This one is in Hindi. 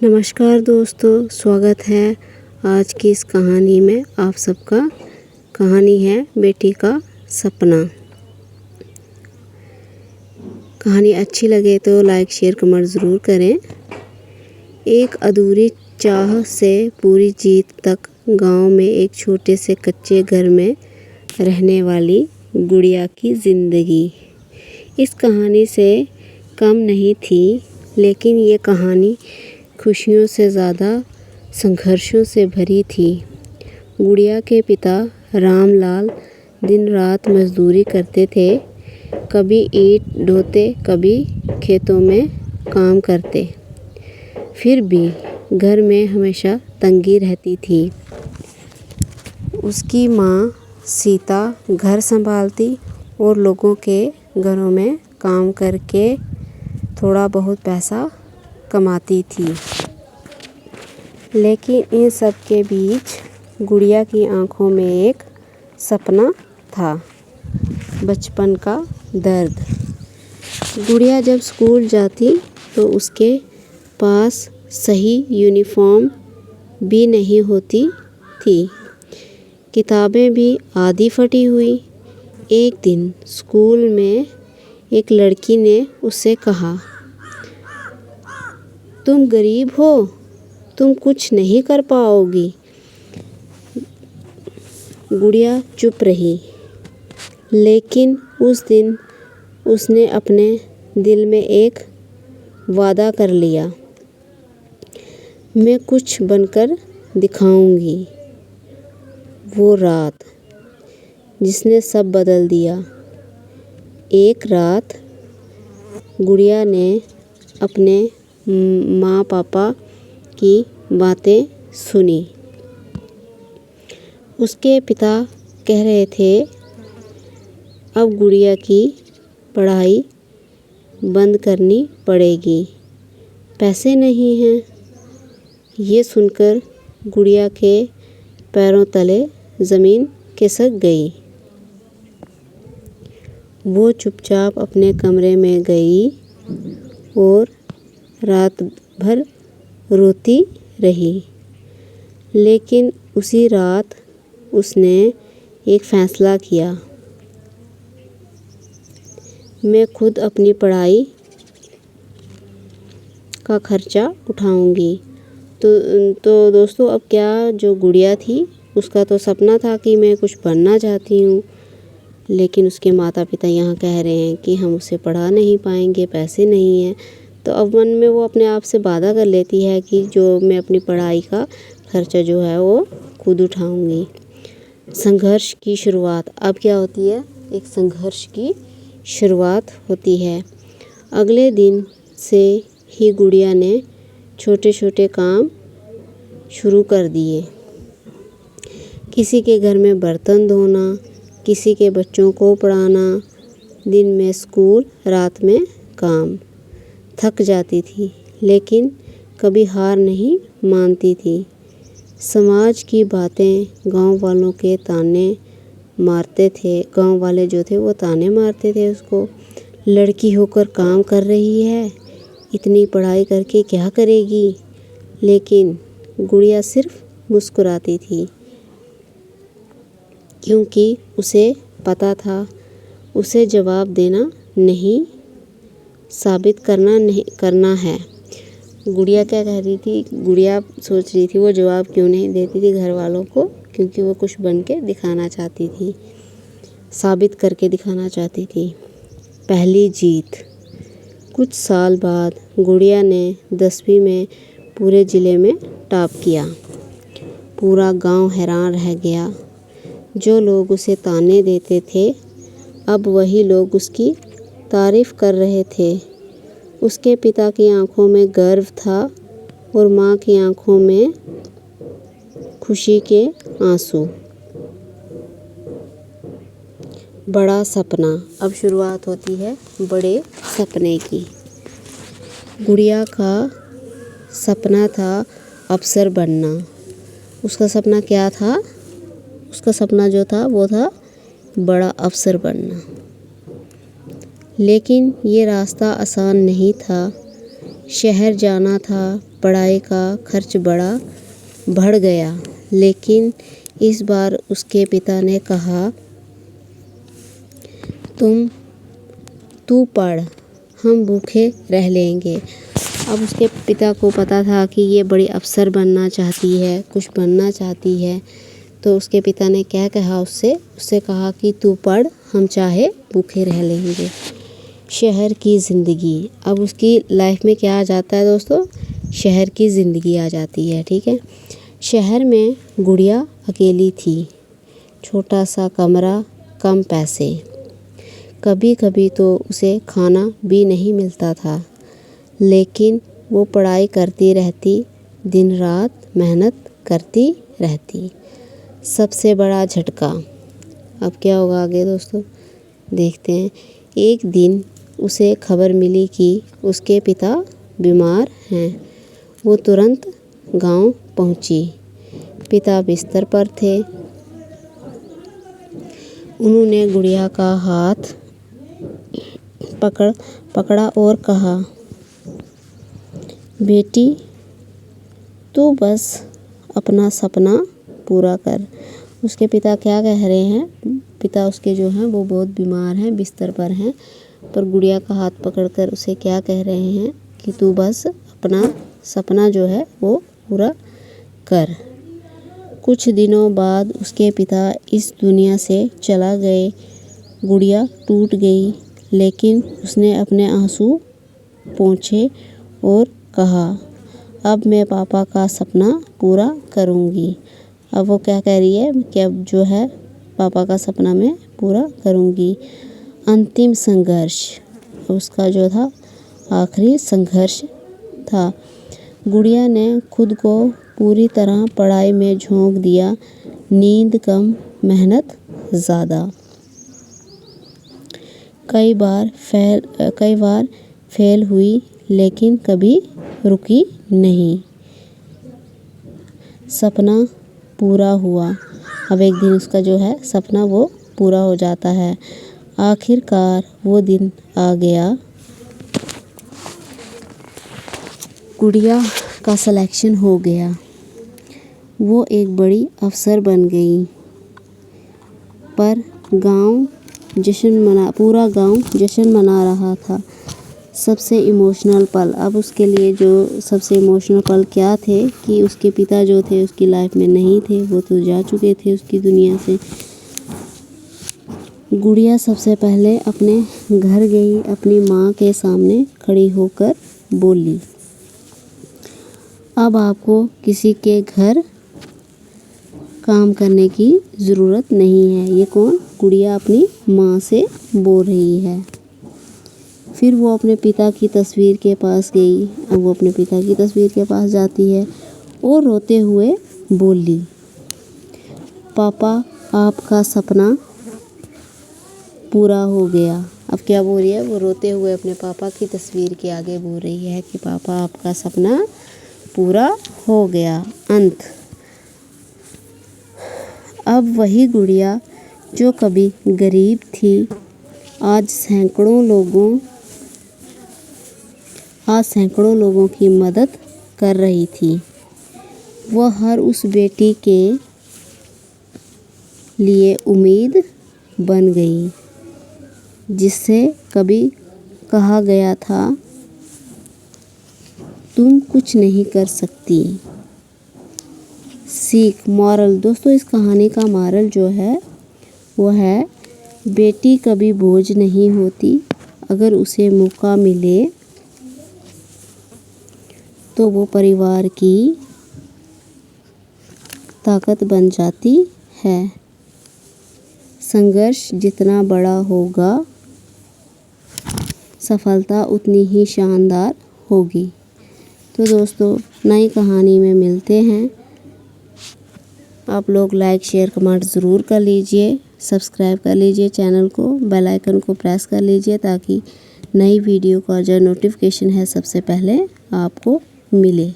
नमस्कार दोस्तों, स्वागत है आज की इस कहानी में आप सबका। कहानी है बेटी का सपना। कहानी अच्छी लगे तो लाइक शेयर कमेंट ज़रूर करें। एक अधूरी चाह से पूरी जीत तक गांव में एक छोटे से कच्चे घर में रहने वाली गुड़िया की ज़िंदगी इस कहानी से कम नहीं थी, लेकिन ये कहानी खुशियों से ज़्यादा संघर्षों से भरी थी। गुड़िया के पिता रामलाल दिन रात मजदूरी करते थे, कभी ईंट ढोते, कभी खेतों में काम करते। फिर भी घर में हमेशा तंगी रहती थी। उसकी माँ सीता घर संभालती और लोगों के घरों में काम करके थोड़ा बहुत पैसा कमाती थी। लेकिन इन सब के बीच गुड़िया की आंखों में एक सपना था, बचपन का दर्द। गुड़िया जब स्कूल जाती तो उसके पास सही यूनिफॉर्म भी नहीं होती थी, किताबें भी आधी फटी हुई। एक दिन स्कूल में एक लड़की ने उससे कहा, तुम गरीब हो, तुम कुछ नहीं कर पाओगी। गुड़िया चुप रही, लेकिन उस दिन उसने अपने दिल में एक वादा कर लिया, मैं कुछ बनकर दिखाऊंगी। वो रात जिसने सब बदल दिया। एक रात गुड़िया ने अपने माँ पापा की बातें सुनी। उसके पिता कह रहे थे, अब गुड़िया की पढ़ाई बंद करनी पड़ेगी, पैसे नहीं हैं। ये सुनकर गुड़िया के पैरों तले ज़मीन खिसक गई। वो चुपचाप अपने कमरे में गई और रात भर रोती रही। लेकिन उसी रात उसने एक फ़ैसला किया, मैं खुद अपनी पढ़ाई का खर्चा उठाऊंगी। तो दोस्तों, अब क्या, जो गुड़िया थी उसका तो सपना था कि मैं कुछ बनना चाहती हूँ, लेकिन उसके माता पिता यहाँ कह रहे हैं कि हम उसे पढ़ा नहीं पाएंगे, पैसे नहीं हैं। तो अब मन में वो अपने आप से वादा कर लेती है कि जो मैं अपनी पढ़ाई का खर्चा जो है वो खुद उठाऊंगी। संघर्ष की शुरुआत अब क्या होती है, एक संघर्ष की शुरुआत होती है। अगले दिन से ही गुड़िया ने छोटे छोटे काम शुरू कर दिए। किसी के घर में बर्तन धोना, किसी के बच्चों को पढ़ाना, दिन में स्कूल, रात में काम। थक जाती थी, लेकिन कभी हार नहीं मानती थी। समाज की बातें, गांव वालों के ताने मारते थे, गांव वाले जो थे वो ताने मारते थे उसको, लड़की होकर काम कर रही है, इतनी पढ़ाई करके क्या करेगी। लेकिन गुड़िया सिर्फ मुस्कुराती थी, क्योंकि उसे पता था उसे जवाब देना नहीं, साबित करना है। गुड़िया क्या कह रही थी, गुड़िया सोच रही थी वो जवाब क्यों नहीं देती थी घर वालों को, क्योंकि वो कुछ बन के दिखाना चाहती थी, साबित करके दिखाना चाहती थी। पहली जीत। कुछ साल बाद गुड़िया ने 10वीं में पूरे ज़िले में टॉप किया। पूरा गांव हैरान रह गया। जो लोग उसे ताने देते थे, अब वही लोग उसकी तारीफ़ कर रहे थे। उसके पिता की आंखों में गर्व था और माँ की आंखों में खुशी के आंसू। बड़ा सपना। अब शुरुआत होती है बड़े सपने की। गुड़िया का सपना था अफसर बनना। उसका सपना क्या था, उसका सपना जो था वो था बड़ा अफसर बनना। लेकिन ये रास्ता आसान नहीं था। शहर जाना था, पढ़ाई का खर्च बढ़ गया। लेकिन इस बार उसके पिता ने कहा, तू पढ़, हम भूखे रह लेंगे। अब उसके पिता को पता था कि ये बड़ी अफ़सर बनना चाहती है, कुछ बनना चाहती है। तो उसके पिता ने क्या कहा उससे कहा कि तू पढ़, हम चाहे भूखे रह लेंगे। शहर की ज़िंदगी, अब उसकी लाइफ में क्या आ जाता है दोस्तों, शहर की ज़िंदगी आ जाती है। ठीक है, शहर में गुड़िया अकेली थी, छोटा सा कमरा, कम पैसे, कभी कभी तो उसे खाना भी नहीं मिलता था। लेकिन वो पढ़ाई करती रहती, दिन रात मेहनत करती रहती। सबसे बड़ा झटका, अब क्या होगा आगे दोस्तों, देखते हैं। एक दिन उसे खबर मिली कि उसके पिता बीमार हैं। वो तुरंत गांव पहुंची। पिता बिस्तर पर थे। उन्होंने गुड़िया का हाथ पकड़ा और कहा, बेटी, तू बस अपना सपना पूरा कर। उसके पिता क्या कह रहे हैं, पिता उसके जो हैं वो बहुत बीमार हैं, बिस्तर पर हैं, पर गुड़िया का हाथ पकड़कर उसे क्या कह रहे हैं कि तू बस अपना सपना जो है वो पूरा कर। कुछ दिनों बाद उसके पिता इस दुनिया से चला गए। गुड़िया टूट गई, लेकिन उसने अपने आंसू पोंछे और कहा, अब मैं पापा का सपना पूरा करूँगी। अब वो क्या कह रही है कि अब जो है पापा का सपना मैं पूरा करूँगी। अंतिम संघर्ष, उसका जो था आखिरी संघर्ष था। गुड़िया ने खुद को पूरी तरह पढ़ाई में झोंक दिया। नींद कम, मेहनत ज़्यादा। कई बार फेल हुई, लेकिन कभी रुकी नहीं। सपना पूरा हुआ। अब एक दिन उसका जो है सपना वो पूरा हो जाता है। आखिरकार वो दिन आ गया। गुड़िया का सिलेक्शन हो गया। वो एक बड़ी अफ़सर बन गई। पर पूरा गांव जश्न मना रहा था। सबसे इमोशनल पल, अब उसके लिए जो सबसे इमोशनल पल क्या थे कि उसके पिता जो थे उसकी लाइफ में नहीं थे, वो तो जा चुके थे उसकी दुनिया से। गुड़िया सबसे पहले अपने घर गई, अपनी माँ के सामने खड़ी होकर बोली, अब आपको किसी के घर काम करने की ज़रूरत नहीं है। ये कौन, गुड़िया अपनी माँ से बोल रही है। फिर वो अपने पिता की तस्वीर के पास गई। अब वो अपने पिता की तस्वीर के पास जाती है और रोते हुए बोली, पापा, आपका सपना पूरा हो गया। अब क्या बोल रही है, वो रोते हुए अपने पापा की तस्वीर के आगे बोल रही है कि पापा, आपका सपना पूरा हो गया। अंत। अब वही गुड़िया जो कभी गरीब थी, आज सैकड़ों लोगों की मदद कर रही थी। वह हर उस बेटी के लिए उम्मीद बन गई जिससे कभी कहा गया था, तुम कुछ नहीं कर सकती। सीख, मॉरल, दोस्तों इस कहानी का मॉरल जो है वो है, बेटी कभी बोझ नहीं होती। अगर उसे मौका मिले तो वो परिवार की ताकत बन जाती है। संघर्ष जितना बड़ा होगा, सफलता उतनी ही शानदार होगी। तो दोस्तों नई कहानी में मिलते हैं। आप लोग लाइक, शेयर, कमेंट ज़रूर कर लीजिए। सब्सक्राइब कर लीजिए चैनल को, बेल आइकन को प्रेस कर लीजिए ताकि नई वीडियो का जो नोटिफिकेशन है सबसे पहले आपको मिले।